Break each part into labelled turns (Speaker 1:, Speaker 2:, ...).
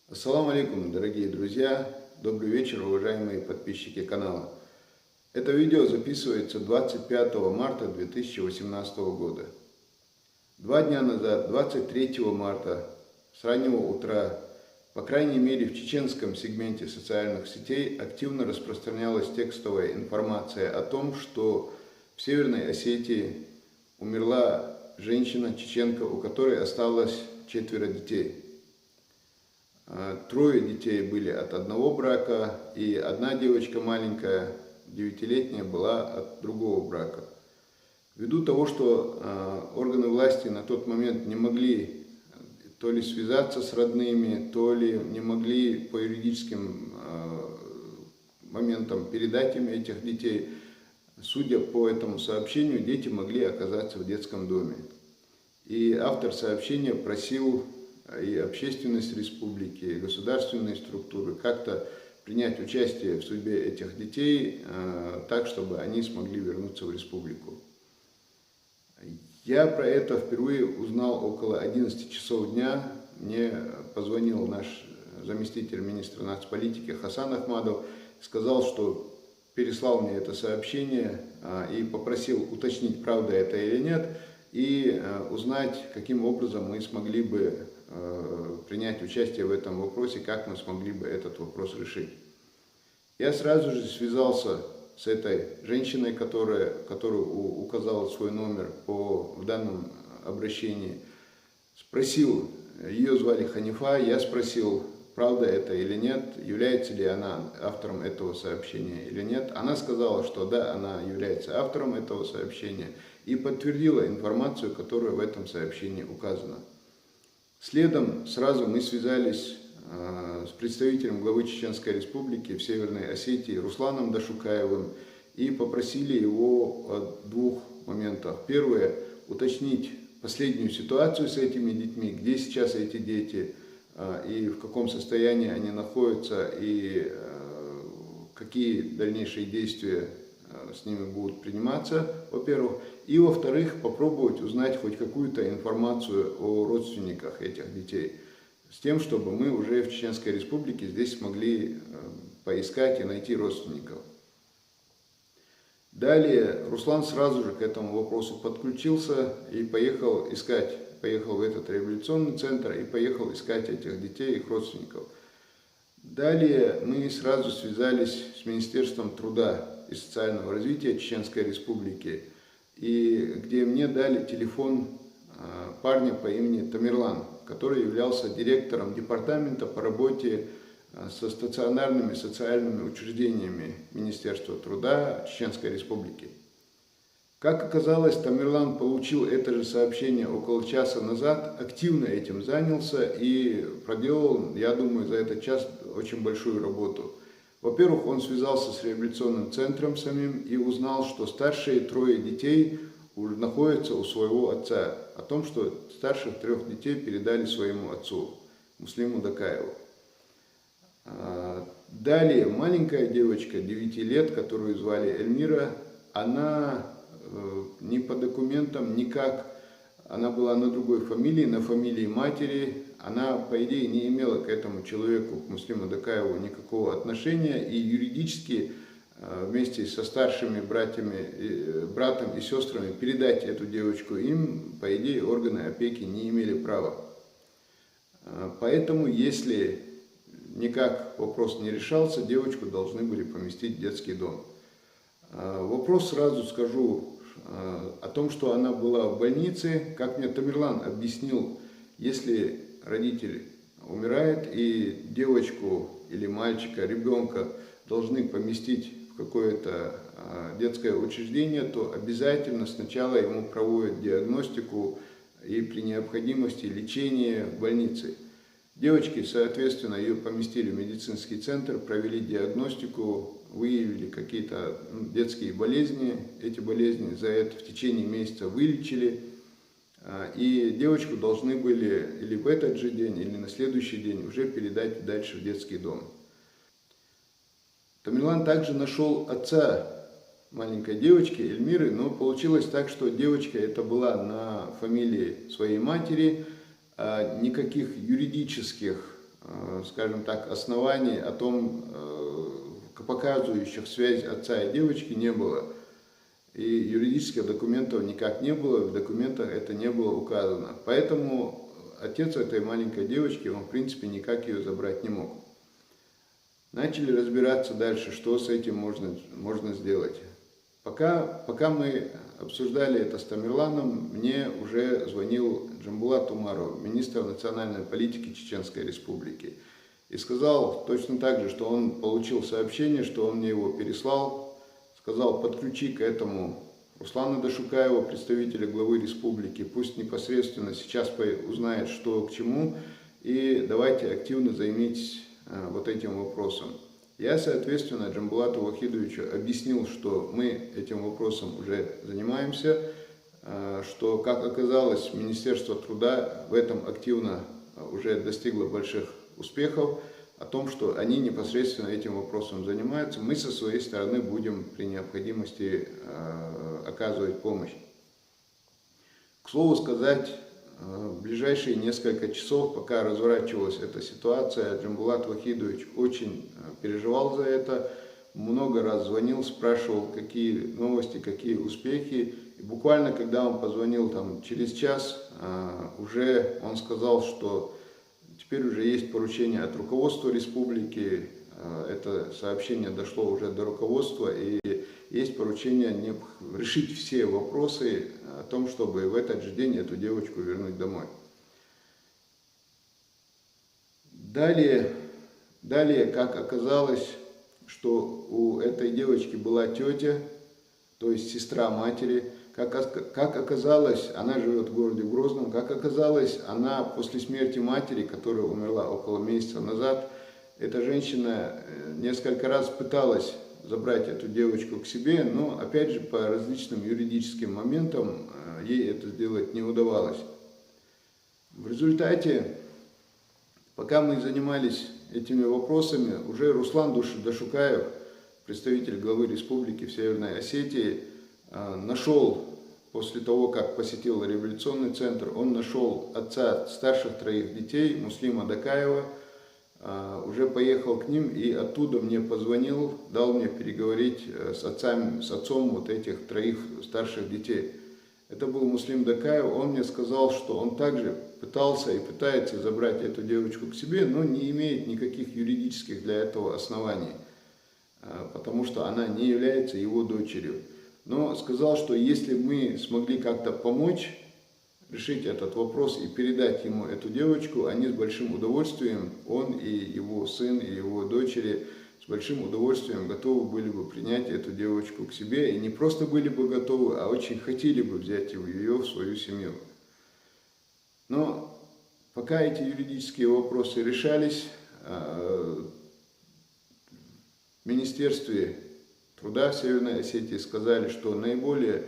Speaker 1: Ассаламу алейкум, дорогие друзья! Добрый вечер, уважаемые подписчики канала. Это видео записывается 25 марта 2018 года. 2 дня назад, 23 марта, с раннего утра, по крайней мере в чеченском сегменте социальных сетей, активно распространялась текстовая информация о том, что в Северной Осетии умерла женщина, чеченка, у которой осталось 4 детей. 3 детей были от одного брака, и одна девочка маленькая, 9-летняя, была от другого брака. Ввиду того, что органы власти на тот момент не могли то ли связаться с родными, то ли не могли по юридическим моментам передать им этих детей, судя по этому сообщению, дети могли оказаться в детском доме. И автор сообщения просил и общественность республики, и государственные структуры как-то принять участие в судьбе этих детей, так, чтобы они смогли вернуться в республику. Я про это впервые узнал около 11 часов дня. Мне позвонил наш заместитель министра нацполитики Хасан Ахмадов, сказал, что переслал мне это сообщение и попросил уточнить, правда это или нет, и узнать, каким образом мы смогли бы принять участие в этом вопросе, как мы смогли бы этот вопрос решить. Я сразу же связался с этой женщиной, которая указала свой номер в данном обращении. Спросил, ее звали Ханифа, я спросил, правда это или нет, является ли она автором этого сообщения или нет. Она сказала, что да, она является автором этого сообщения и подтвердила информацию, которая в этом сообщении указана. Следом сразу мы связались с представителем главы Чеченской Республики в Северной Осетии Русланом Дашукаевым и попросили его о 2 моментах. Первое – уточнить последнюю ситуацию с этими детьми, где сейчас эти дети и в каком состоянии они находятся, и какие дальнейшие действия с ними будут приниматься, во-первых. И, во-вторых, попробовать узнать хоть какую-то информацию о родственниках этих детей, с тем, чтобы мы уже в Чеченской Республике здесь смогли поискать и найти родственников. Далее Руслан сразу же к этому вопросу подключился и поехал в этот реабилитационный центр и поехал искать этих детей и их родственников. Далее мы сразу связались с Министерством труда и социального развития Чеченской Республики, и где мне дали телефон парня по имени Тамерлан, который являлся директором департамента по работе со стационарными социальными учреждениями Министерства труда Чеченской Республики. Как оказалось, Тамерлан получил это же сообщение около часа назад, активно этим занялся и проделал, я думаю, за этот час очень большую работу. Во-первых, он связался с реабилитационным центром самим и узнал, что старшие 3 детей уже находятся у своего отца, о том, что старших 3 детей передали своему отцу, Муслиму Дакаеву. Далее, маленькая девочка 9 лет, которую звали Эльмира, она ни по документам, никак, она была на другой фамилии, на фамилии матери, она, по идее, не имела к этому человеку, к Муслиму Дакаеву, никакого отношения, и юридически вместе со старшими братом и сестрами передать эту девочку им, по идее, органы опеки не имели права. Поэтому, если никак вопрос не решался, девочку должны были поместить в детский дом. Вопрос, сразу скажу, о том, что она была в больнице, как мне Тамерлан объяснил, если родитель умирает и девочку или мальчика, ребенка должны поместить в какое-то детское учреждение, то обязательно сначала ему проводят диагностику и при необходимости лечение в больнице. Девочки, соответственно, ее поместили в медицинский центр, провели диагностику, выявили какие-то детские болезни. Эти болезни за это в течение месяца вылечили. И девочку должны были или в этот же день, или на следующий день уже передать дальше в детский дом. Тамерлан также нашел отца маленькой девочки, Эльмиры, но получилось так, что девочка эта была на фамилии своей матери, никаких юридических скажем так, оснований о том, показывающих связь отца и девочки, не было. И юридических документов никак не было, в документах это не было указано. Поэтому отец этой маленькой девочки, он в принципе никак ее забрать не мог. Начали разбираться дальше, что с этим можно сделать. Пока мы обсуждали это с Тамерланом, мне уже звонил Джамбулат Умаров, министр национальной политики Чеченской Республики, и сказал точно так же, что он получил сообщение, что он мне его переслал, сказал: подключи к этому Руслана Дашукаева, представителя главы республики, пусть непосредственно сейчас узнает, что к чему, и давайте активно займитесь вот этим вопросом. Я, соответственно, Джамбулату Вахидовичу объяснил, что мы этим вопросом уже занимаемся, что, как оказалось, Министерство труда в этом активно уже достигло больших успехов, о том, что они непосредственно этим вопросом занимаются. Мы со своей стороны будем при необходимости оказывать помощь. К слову сказать, в ближайшие несколько часов, пока разворачивалась эта ситуация, Джамбулат Вахидович очень переживал за это, много раз звонил, спрашивал, какие новости, какие успехи. И буквально, когда он позвонил через час, уже он сказал, что теперь уже есть поручение от руководства республики, это сообщение дошло уже до руководства, и есть поручение решить все вопросы о том, чтобы в этот же день эту девочку вернуть домой. Далее, как оказалось, что у этой девочки была тетя, то есть сестра матери. Как оказалось, она живет в городе Грозном, как оказалось, она после смерти матери, которая умерла около месяца назад, эта женщина несколько раз пыталась забрать эту девочку к себе, но опять же по различным юридическим моментам ей это сделать не удавалось. В результате, пока мы занимались этими вопросами, уже Руслан Дашукаев, представитель главы республики в Северной Осетии, нашел, после того, как посетил революционный центр, он нашел отца старших 3 детей, Муслима Дакаева, уже поехал к ним и оттуда мне позвонил, дал мне переговорить с отцом вот этих 3 старших детей. Это был Муслим Дакаев. Он мне сказал, что он также пытался и пытается забрать эту девочку к себе, но не имеет никаких юридических для этого оснований, потому что она не является его дочерью. Но сказал, что если мы смогли как-то помочь решить этот вопрос и передать ему эту девочку, они с большим удовольствием, он и его сын, и его дочери, с большим удовольствием готовы были бы принять эту девочку к себе. И не просто были бы готовы, а очень хотели бы взять ее в свою семью. Но пока эти юридические вопросы решались, в Министерстве труда Северной Осетии сказали, что наиболее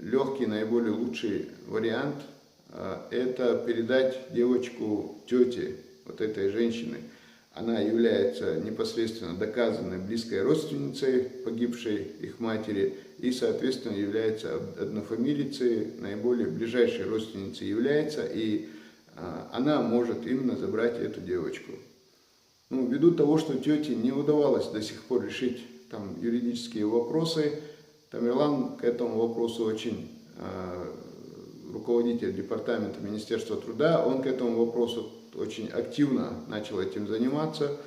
Speaker 1: легкий, наиболее лучший вариант – это передать девочку тете вот этой женщины. Она является непосредственно доказанной близкой родственницей погибшей их матери и, соответственно, является однофамилицей, наиболее ближайшей родственницей является, и она может именно забрать эту девочку. Ну, ввиду того, что тете не удавалось до сих пор решить юридические вопросы, Тамерлан к этому вопросу очень, руководитель департамента Министерства труда, он к этому вопросу очень активно начал этим заниматься,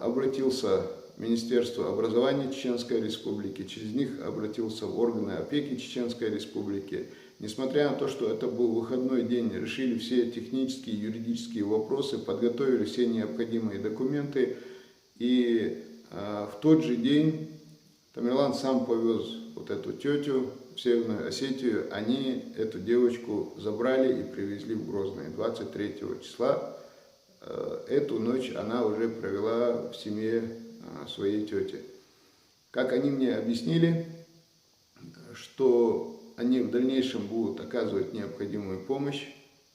Speaker 1: обратился в Министерство образования Чеченской Республики, через них обратился в органы опеки Чеченской Республики. Несмотря на то, что это был выходной день, решили все технические и юридические вопросы, подготовили все необходимые документы, и в тот же день Тамерлан сам повез вот эту тетю в Северную Осетию. Они эту девочку забрали и привезли в Грозный 23 числа. Эту ночь она уже провела в семье своей тети. Как они мне объяснили, что они в дальнейшем будут оказывать необходимую помощь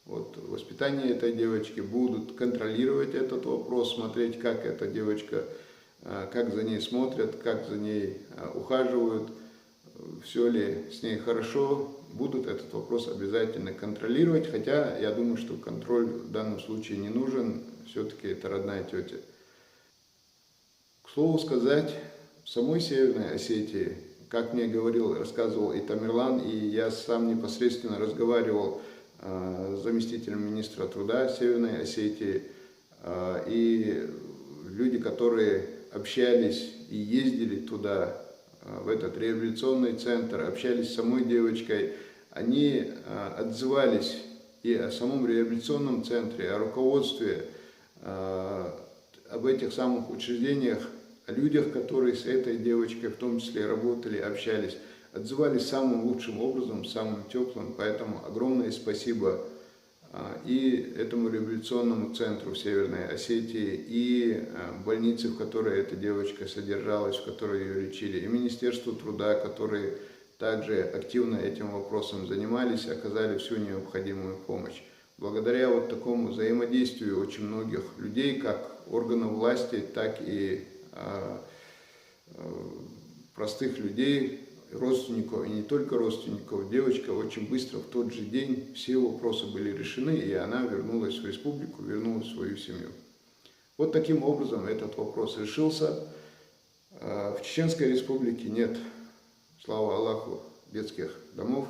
Speaker 1: в воспитании этой девочки, будут контролировать этот вопрос, смотреть, как эта девочка, как за ней смотрят, как за ней ухаживают, все ли с ней хорошо, будут этот вопрос обязательно контролировать, хотя я думаю, что контроль в данном случае не нужен, все-таки это родная тетя. К слову сказать, в самой Северной Осетии, как мне рассказывал и Тамерлан, и я сам непосредственно разговаривал с заместителем министра труда Северной Осетии, и люди, которые общались и ездили туда, в этот реабилитационный центр, общались с самой девочкой, они отзывались и о самом реабилитационном центре, о руководстве, об этих самых учреждениях, о людях, которые с этой девочкой в том числе работали, общались, отзывались самым лучшим образом, самым теплым. Поэтому огромное спасибо и этому реабилитационному центру в Северной Осетии, и больнице, в которой эта девочка содержалась, в которой ее лечили, и Министерству труда, которые также активно этим вопросом занимались, оказали всю необходимую помощь. Благодаря вот такому взаимодействию очень многих людей, как органов власти, так и простых людей, родственников, и не только родственников, девочка очень быстро в тот же день, все вопросы были решены, и она вернулась в республику, вернулась в свою семью. Вот таким образом этот вопрос решился. В Чеченской республике нет, слава Аллаху, детских домов.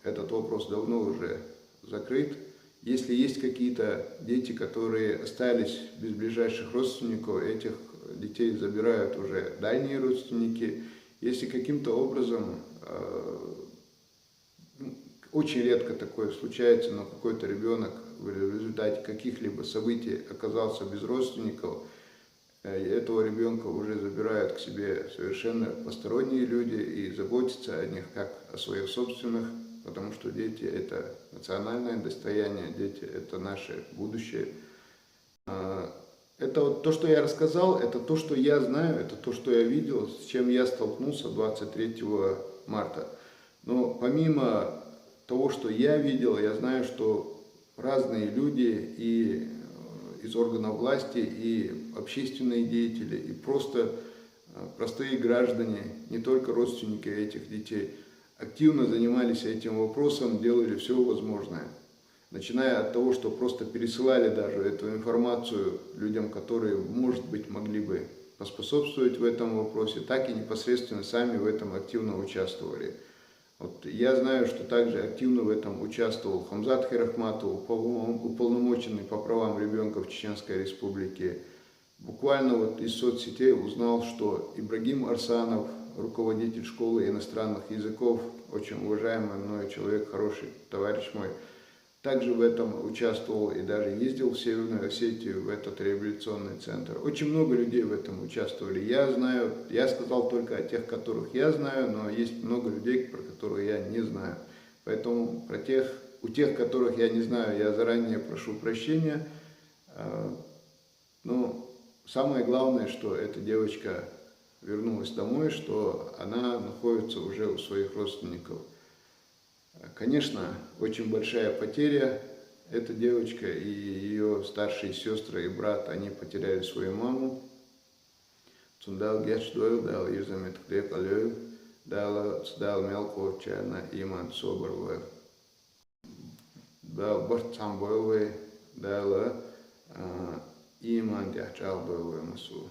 Speaker 1: Этот вопрос давно уже закрыт. Если есть какие-то дети, которые остались без ближайших родственников, этих детей забирают уже дальние родственники. Если каким-то образом, очень редко такое случается, но какой-то ребенок в результате каких-либо событий оказался без родственников, этого ребенка уже забирают к себе совершенно посторонние люди и заботятся о них как о своих собственных, потому что дети – это национальное достояние, дети – это наше будущее. Это вот то, что я рассказал, это то, что я знаю, это то, что я видел, с чем я столкнулся 23 марта. Но помимо того, что я видел, я знаю, что разные люди и из органов власти, и общественные деятели, и просто простые граждане, не только родственники этих детей, активно занимались этим вопросом, делали все возможное. Начиная от того, что просто пересылали даже эту информацию людям, которые, может быть, могли бы поспособствовать в этом вопросе, так и непосредственно сами в этом активно участвовали. Вот я знаю, что также активно в этом участвовал Хамзат Хайрахматов, уполномоченный по правам ребенка в Чеченской Республике. Буквально вот из соцсетей узнал, что Ибрагим Арсанов, руководитель школы иностранных языков, очень уважаемый мной человек, хороший товарищ мой, также в этом участвовал и даже ездил в Северную Осетию, в этот реабилитационный центр. Очень много людей в этом участвовали. Я знаю, я сказал только о тех, которых я знаю, но есть много людей, про которых я не знаю. Поэтому у тех, которых я не знаю, я заранее прошу прощения. Но самое главное, что эта девочка вернулась домой, что она находится уже у своих родственников. Конечно, очень большая потеря. Эта девочка и ее старшие сестры и брат, они потеряли свою маму. Цундал гечдойл, дал юзамет хлекалёй, дал мелко чана иман соборлой. Дал бартсам бойлой, дал иман дяхчал бойлой масу.